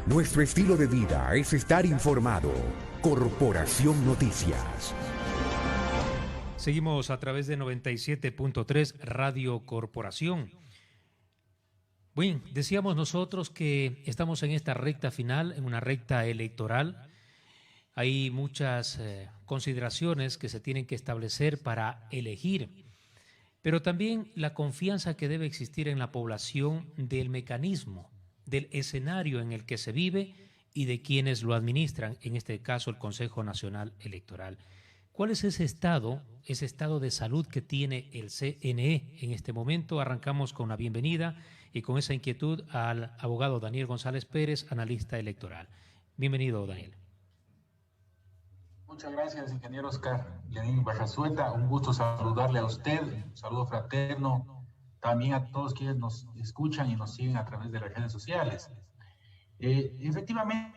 Nuestro estilo de vida es estar informado. Corporación Noticias. Seguimos a través de 97.3 Radio Corporación. Bueno, decíamos nosotros que estamos en esta recta final, en una recta electoral. Hay muchas consideraciones que se tienen que establecer para elegir, pero también la confianza que debe existir en la población del mecanismo, del escenario en el que se vive y de quienes lo administran, en este caso el Consejo Nacional Electoral. ¿Cuál es ese estado de salud que tiene el CNE en este momento? Arrancamos con la bienvenida y con esa inquietud al abogado Daniel González Pérez, analista electoral. Bienvenido, Daniel. Muchas gracias, ingeniero Oscar Lenín Barrasueta. Un gusto saludarle a usted, un saludo fraterno, también a todos quienes nos escuchan y nos siguen a través de las redes sociales. Efectivamente,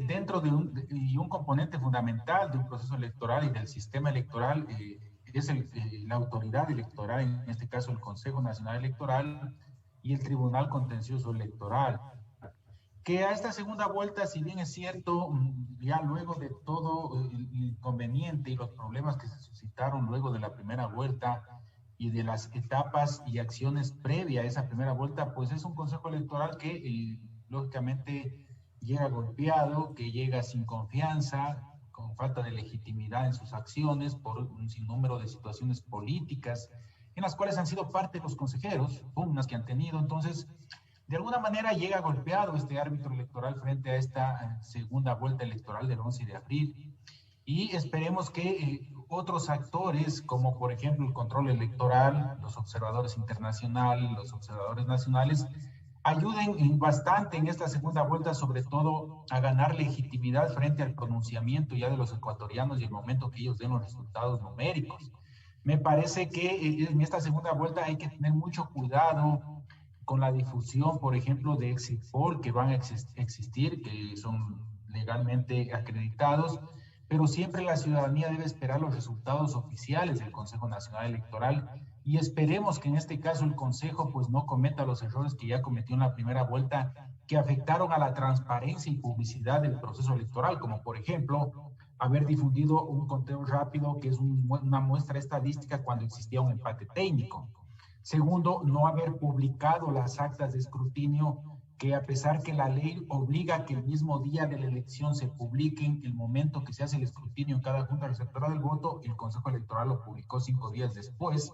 dentro de un componente fundamental de un proceso electoral y del sistema electoral es la autoridad electoral, en este caso el Consejo Nacional Electoral y el Tribunal Contencioso Electoral. Que a esta segunda vuelta, si bien es cierto, ya luego de todo el inconveniente y los problemas que se suscitaron luego de la primera vuelta y de las etapas y acciones previas a esa primera vuelta, pues es un consejo electoral que lógicamente llega golpeado, que llega sin confianza, con falta de legitimidad en sus acciones por un sinnúmero de situaciones políticas en las cuales han sido parte los consejeros, pugnas que han tenido. Entonces, de alguna manera llega golpeado este árbitro electoral frente a esta segunda vuelta electoral del 11 de abril y esperemos que otros actores, como por ejemplo el control electoral, los observadores internacionales, los observadores nacionales, ayuden bastante en esta segunda vuelta, sobre todo a ganar legitimidad frente al pronunciamiento ya de los ecuatorianos y el momento que ellos den los resultados numéricos. Me parece que en esta segunda vuelta hay que tener mucho cuidado con la difusión, por ejemplo, de exit poll que van a existir, que son legalmente acreditados, pero siempre la ciudadanía debe esperar los resultados oficiales del Consejo Nacional Electoral y esperemos que en este caso el Consejo pues no cometa los errores que ya cometió en la primera vuelta, que afectaron a la transparencia y publicidad del proceso electoral, como por ejemplo haber difundido un conteo rápido que es una muestra estadística cuando existía un empate técnico. Segundo, no haber publicado las actas de escrutinio, que a pesar que la ley obliga a que el mismo día de la elección se publiquen el momento que se hace el escrutinio en cada junta receptora del voto, el Consejo Electoral lo publicó 5 días después.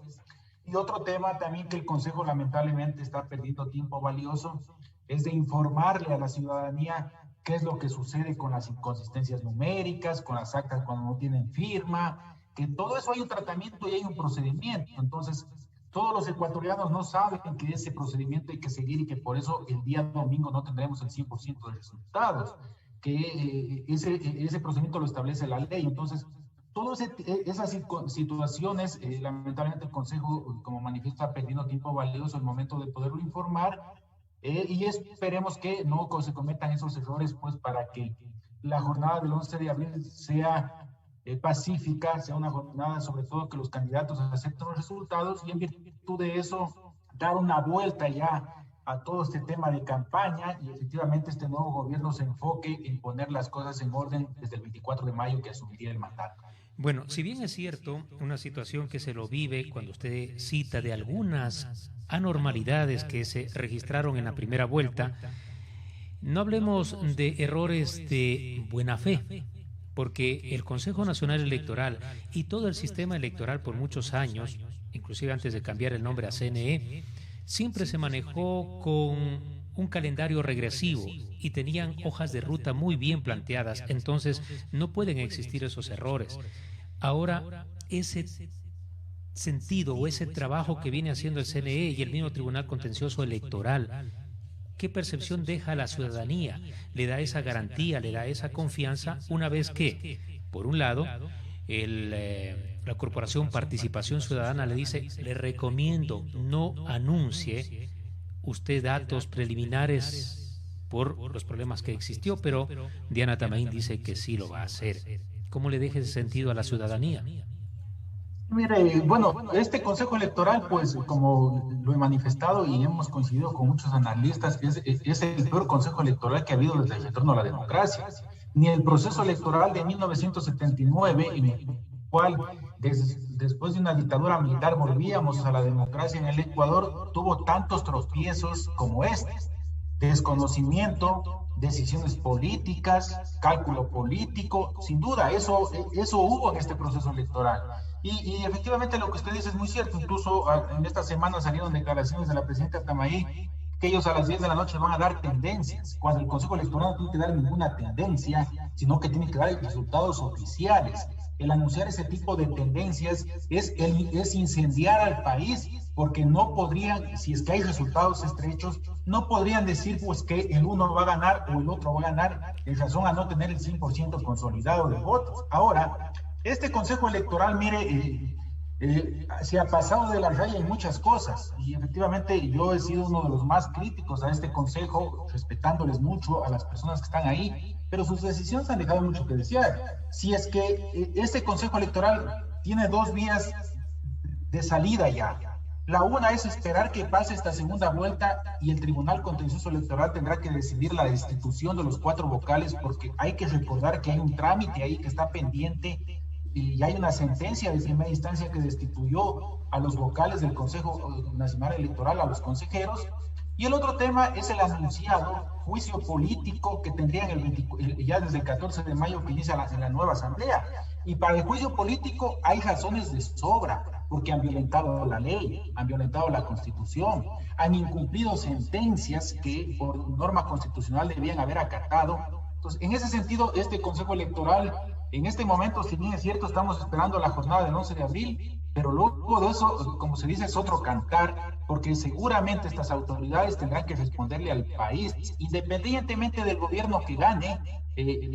Y otro tema también que el Consejo lamentablemente está perdiendo tiempo valioso es de informarle a la ciudadanía qué es lo que sucede con las inconsistencias numéricas, con las actas cuando no tienen firma, que todo eso hay un tratamiento y hay un procedimiento. Entonces, todos los ecuatorianos no saben que ese procedimiento hay que seguir y que por eso el día domingo no tendremos el 100% de resultados, que ese procedimiento lo establece la ley. Entonces, todas esas situaciones, lamentablemente el Consejo, como manifiesto, está perdiendo tiempo valioso el momento de poderlo informar y esperemos que no se cometan esos errores, pues para que la jornada del 11 de abril sea pacífica, sea una jornada sobre todo que los candidatos acepten los resultados y en virtud de eso dar una vuelta ya a todo este tema de campaña y efectivamente este nuevo gobierno se enfoque en poner las cosas en orden desde el 24 de mayo que asumiría el mandato. Bueno, si bien es cierto, una situación que se lo vive cuando usted cita de algunas anormalidades que se registraron en la primera vuelta, no hablemos de errores de buena fe, porque el Consejo Nacional Electoral y todo el sistema electoral por muchos años, inclusive antes de cambiar el nombre a CNE, siempre se manejó con un calendario regresivo y tenían hojas de ruta muy bien planteadas, entonces no pueden existir esos errores. Ahora, ese sentido o ese trabajo que viene haciendo el CNE y el mismo Tribunal Contencioso Electoral, ¿qué percepción deja a la ciudadanía? ¿Le da esa garantía, le da esa confianza una vez que, por un lado, la Corporación Participación Ciudadana le dice, le recomiendo no anuncie usted datos preliminares por los problemas que existió, pero Diana Tamaín dice que sí lo va a hacer? ¿Cómo le deja ese sentido a la ciudadanía? Mire, bueno, este Consejo Electoral, pues como lo he manifestado y hemos coincidido con muchos analistas, es el peor Consejo Electoral que ha habido desde el retorno a la democracia. Ni el proceso electoral de 1979, en el cual después de una dictadura militar volvíamos a la democracia en el Ecuador, tuvo tantos tropiezos como este. Desconocimiento, decisiones políticas, cálculo político, sin duda, eso hubo en este proceso electoral. Y efectivamente lo que usted dice es muy cierto, incluso en esta semana salieron declaraciones de la presidenta Tamaí que ellos a las 10 de la noche van a dar tendencias, cuando el Consejo Electoral no tiene que dar ninguna tendencia, sino que tiene que dar resultados oficiales. El anunciar ese tipo de tendencias es incendiar al país, porque no podrían, si es que hay resultados estrechos, no podrían decir pues que el uno va a ganar o el otro va a ganar en razón a no tener el 100% consolidado de votos. Ahora, este Consejo Electoral, mire, se ha pasado de la raya en muchas cosas y efectivamente yo he sido uno de los más críticos a este Consejo, respetándoles mucho a las personas que están ahí, pero sus decisiones han dejado mucho que desear. Si es que este Consejo Electoral tiene dos vías de salida ya. La una es esperar que pase esta segunda vuelta y el Tribunal Contencioso Electoral tendrá que decidir la destitución de los 4 vocales, porque hay que recordar que hay un trámite ahí que está pendiente y hay una sentencia de primera instancia que destituyó a los vocales del Consejo Nacional Electoral, a los consejeros. Y el otro tema es el anunciado juicio político que tendrían ya desde el 14 de mayo que inicia en la nueva asamblea. Y para el juicio político hay razones de sobra, porque han violentado la ley, han violentado la Constitución, han incumplido sentencias que por norma constitucional debían haber acatado. Entonces, en ese sentido, este Consejo Electoral, en este momento, si bien es cierto, estamos esperando la jornada del 11 de abril, pero luego de eso, como se dice, es otro cantar, porque seguramente estas autoridades tendrán que responderle al país, independientemente del gobierno que gane.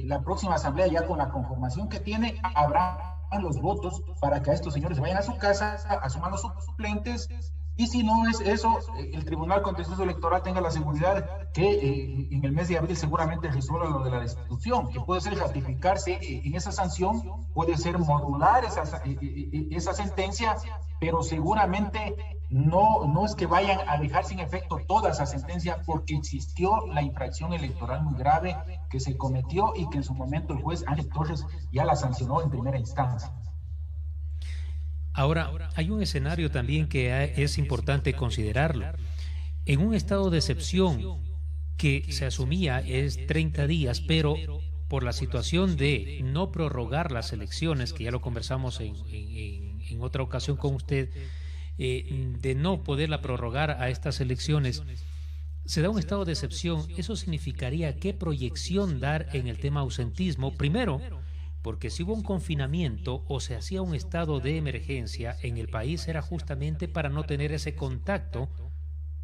La próxima asamblea, ya con la conformación que tiene, habrá los votos para que a estos señores vayan a su casa, asuman los suplentes, y si no es eso, el Tribunal Contencioso Electoral tenga la seguridad que en el mes de abril seguramente resuelva lo de la destitución, que puede ser ratificarse en esa sanción, puede ser modular esa sentencia, pero seguramente no es que vayan a dejar sin efecto toda esa sentencia, porque existió la infracción electoral muy grave que se cometió y que en su momento el juez Ángel Torres ya la sancionó en primera instancia. Ahora, hay un escenario también que es importante considerarlo. En un estado de excepción que se asumía es 30 días, pero por la situación de no prorrogar las elecciones, que ya lo conversamos en otra ocasión con usted, de no poderla prorrogar a estas elecciones, se da un estado de excepción. Eso significaría qué proyección dar en el tema ausentismo. Primero, porque si hubo un confinamiento o se hacía un estado de emergencia en el país, era justamente para no tener ese contacto,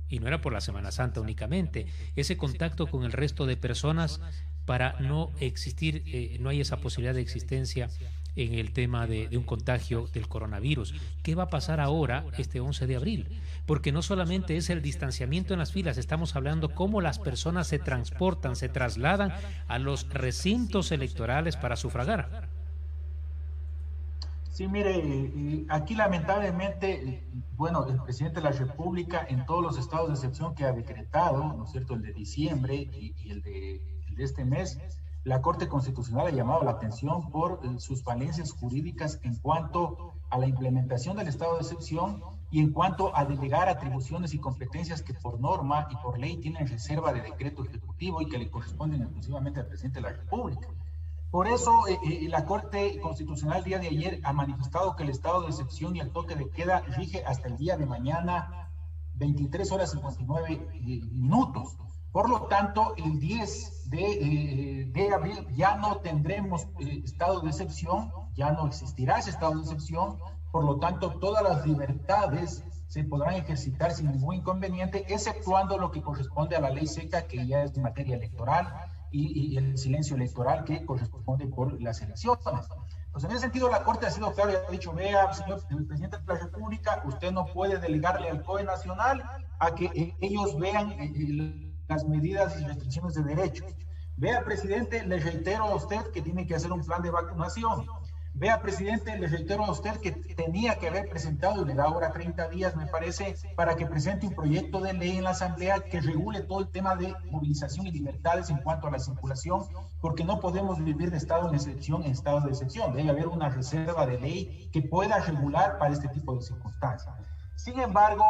y no era por la Semana Santa únicamente, ese contacto con el resto de personas para no existir, no hay esa posibilidad de existencia en el tema de un contagio del coronavirus. ¿Qué va a pasar ahora este 11 de abril? Porque no solamente es el distanciamiento en las filas, estamos hablando cómo las personas se transportan, se trasladan a los recintos electorales para sufragar. Sí, mire, aquí lamentablemente, bueno, el presidente de la República en todos los estados de excepción que ha decretado, ¿no es cierto?, el de diciembre y el de este mes, la Corte Constitucional ha llamado la atención por sus falencias jurídicas en cuanto a la implementación del estado de excepción y en cuanto a delegar atribuciones y competencias que por norma y por ley tienen reserva de decreto ejecutivo y que le corresponden exclusivamente al presidente de la República. Por eso, la Corte Constitucional el día de ayer ha manifestado que el estado de excepción y el toque de queda rige hasta el día de mañana, 23 horas y 59 minutos. Por lo tanto, el 10 de abril ya no tendremos estado de excepción, ya no existirá ese estado de excepción, por lo tanto, todas las libertades se podrán ejercitar sin ningún inconveniente, exceptuando lo que corresponde a la ley seca, que ya es de materia electoral, y el silencio electoral que corresponde por las elecciones. Pues en ese sentido la Corte ha sido clara y ha dicho, vea, señor el presidente de la República, usted no puede delegarle al COE Nacional a que ellos vean las medidas y restricciones de derechos. Vea, presidente, le reitero a usted que tiene que hacer un plan de vacunación. Vea, presidente, le reitero a usted que tenía que haber presentado, y le da ahora 30 días, me parece, para que presente un proyecto de ley en la Asamblea que regule todo el tema de movilización y libertades en cuanto a la circulación, porque no podemos vivir de estado de excepción en estado de excepción. Debe haber una reserva de ley que pueda regular para este tipo de circunstancias. Sin embargo,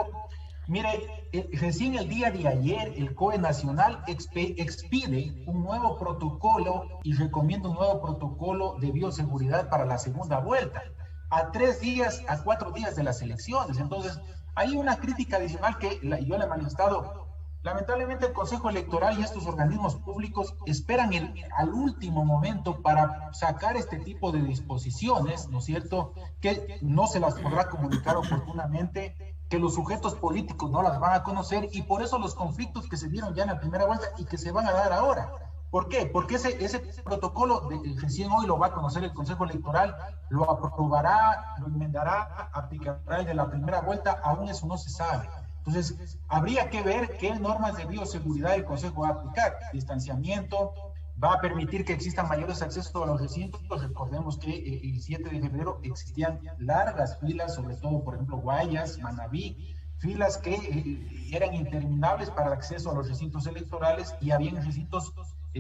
mire, recién el día de ayer el COE Nacional expide un nuevo protocolo y recomienda un nuevo protocolo de bioseguridad para la segunda vuelta, a 3 días, a 4 días de las elecciones. Entonces, hay una crítica adicional que yo le he manifestado. Lamentablemente el Consejo Electoral y estos organismos públicos esperan al último momento para sacar este tipo de disposiciones, ¿no es cierto?, que no se las podrá comunicar oportunamente, que los sujetos políticos no las van a conocer, y por eso los conflictos que se dieron ya en la primera vuelta y que se van a dar ahora. ¿Por qué? Porque ese protocolo recién hoy lo va a conocer el Consejo Electoral, lo aprobará, lo enmendará, aplicará el de la primera vuelta, aún eso no se sabe. Entonces, habría que ver qué normas de bioseguridad el Consejo va a aplicar. Distanciamiento, va a permitir que existan mayores accesos a los recintos. Recordemos que el 7 de febrero existían largas filas, sobre todo, por ejemplo, Guayas, Manabí, filas que eran interminables para el acceso a los recintos electorales, y habían recintos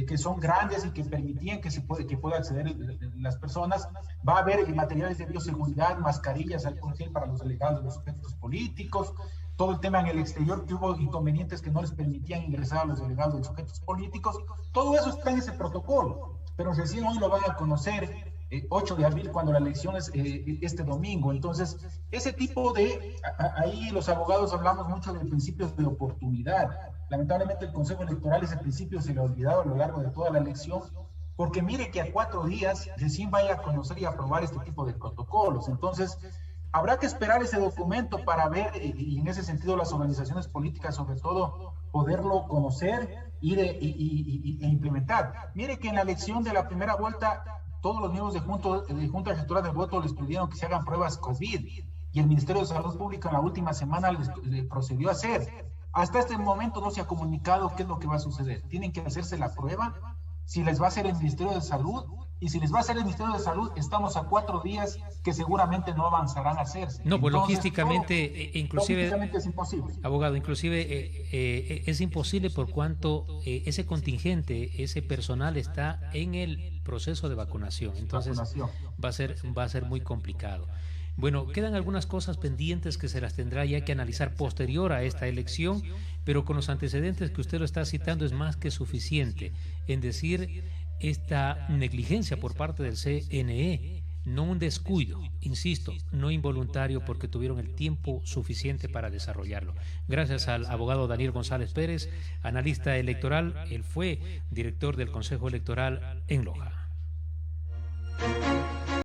que son grandes y que permitían que pueda acceder las personas. Va a haber materiales de bioseguridad, mascarillas, alcohol gel para los delegados de los sujetos políticos. Todo el tema en el exterior, que hubo inconvenientes que no les permitían ingresar a los delegados de los sujetos políticos. Todo eso está en ese protocolo, pero recién hoy lo van a conocer 8 de abril, cuando la elección es este domingo. Entonces, ese tipo ahí los abogados hablamos mucho de principios de oportunidad. Lamentablemente el Consejo Electoral ese principio se le ha olvidado a lo largo de toda la elección, porque mire que a 4 días recién vaya a conocer y aprobar este tipo de protocolos. Entonces, habrá que esperar ese documento para ver, y en ese sentido las organizaciones políticas, sobre todo, poderlo conocer e implementar. Mire que en la elección de la primera vuelta, todos los miembros de Junta Gestora del Voto les pidieron que se hagan pruebas COVID, y el Ministerio de Salud Pública en la última semana le procedió a hacer. Hasta este momento no se ha comunicado qué es lo que va a suceder. Tienen que hacerse la prueba, si les va a hacer el Ministerio de Salud, y si les va a hacer el Ministerio de Salud, estamos a 4 días que seguramente no avanzarán a hacerse. No, pues logísticamente, inclusive, logísticamente es imposible. Abogado, inclusive es imposible por cuanto ese contingente, ese personal está en el proceso de vacunación. Entonces va a ser muy complicado. Bueno, quedan algunas cosas pendientes que se las tendrá ya que analizar posterior a esta elección, pero con los antecedentes que usted lo está citando es más que suficiente en decir esta negligencia por parte del CNE, no un descuido, insisto, no involuntario, porque tuvieron el tiempo suficiente para desarrollarlo. Gracias al abogado Daniel González Pérez, analista electoral. Él fue director del Consejo Electoral en Loja.